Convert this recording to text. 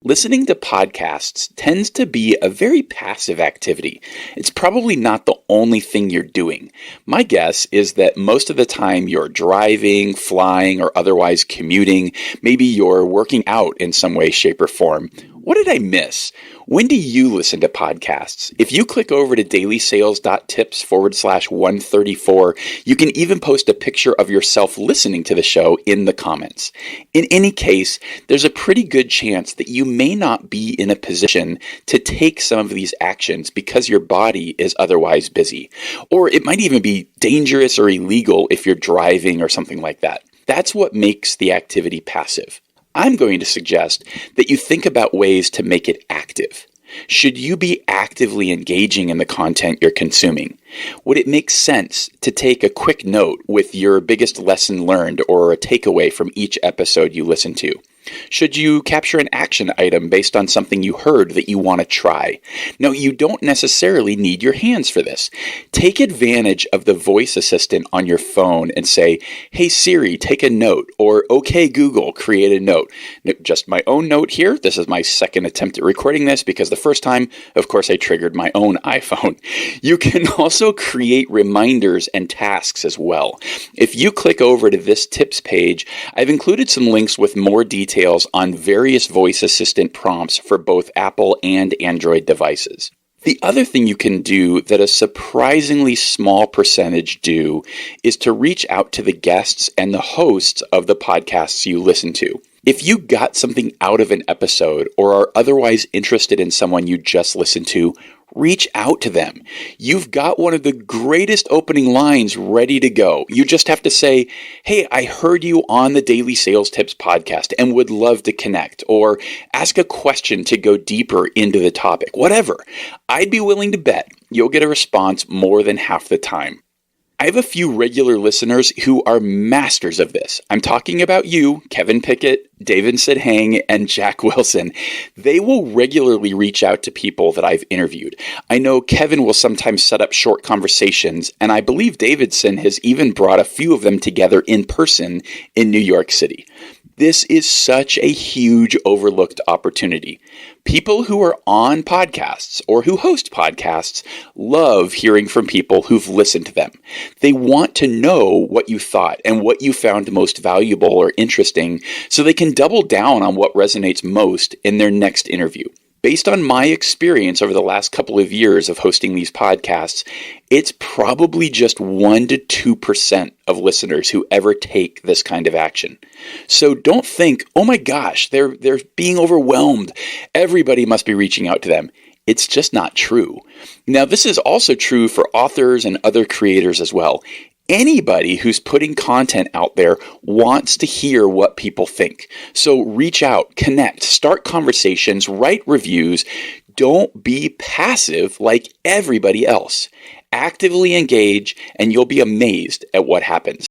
Listening to podcasts tends to be a very passive activity. It's probably not the only thing you're doing. My guess is that most of the time you're driving, flying, or otherwise commuting. Maybe you're working out in some way, shape, or form. What did I miss? When do you listen to podcasts? If you click over to dailysales.tips/134, you can even post a picture of yourself listening to the show in the comments. In any case, there's a pretty good chance that you may not be in a position to take some of these actions because your body is otherwise busy. Or it might even be dangerous or illegal if you're driving or something like that. That's what makes the activity passive. I'm going to suggest that you think about ways to make it active. Should you be actively engaging in the content you're consuming? Would it make sense to take a quick note with your biggest lesson learned or a takeaway from each episode you listen to? Should you capture an action item based on something you heard that you want to try? No, you don't necessarily need your hands for this. Take advantage of the voice assistant on your phone and say, "Hey Siri, take a note," or "Okay Google, create a note." Just my own note here. This is my second attempt at recording this because the first time, of course, I triggered my own iPhone. You can also create reminders and tasks as well. If you click over to this tips page, I've included some links with more details on various voice assistant prompts for both Apple and Android devices. The other thing you can do that a surprisingly small percentage do is to reach out to the guests and the hosts of the podcasts you listen to. If you got something out of an episode or are otherwise interested in someone you just listened to, reach out to them. You've got one of the greatest opening lines ready to go. You just have to say, "Hey, I heard you on the Daily Sales Tips podcast and would love to connect," or ask a question to go deeper into the topic. Whatever. I'd be willing to bet you'll get a response more than half the time. I have a few regular listeners who are masters of this. I'm talking about you, Kevin Pickett, David Sidhang, and Jack Wilson. They will regularly reach out to people that I've interviewed. I know Kevin will sometimes set up short conversations, and I believe Davidson has even brought a few of them together in person in New York City. This is such a huge overlooked opportunity. People who are on podcasts or who host podcasts love hearing from people who've listened to them. They want to know what you thought and what you found most valuable or interesting so they can double down on what resonates most in their next interview. Based on my experience over the last couple of years of hosting these podcasts, it's probably just 1 to 2% of listeners who ever take this kind of action. So don't think, "Oh my gosh, they're being overwhelmed. Everybody must be reaching out to them." It's just not true. Now, this is also true for authors and other creators as well. Anybody who's putting content out there wants to hear what people think. So reach out, connect, start conversations, write reviews. Don't be passive like everybody else. Actively engage, and you'll be amazed at what happens.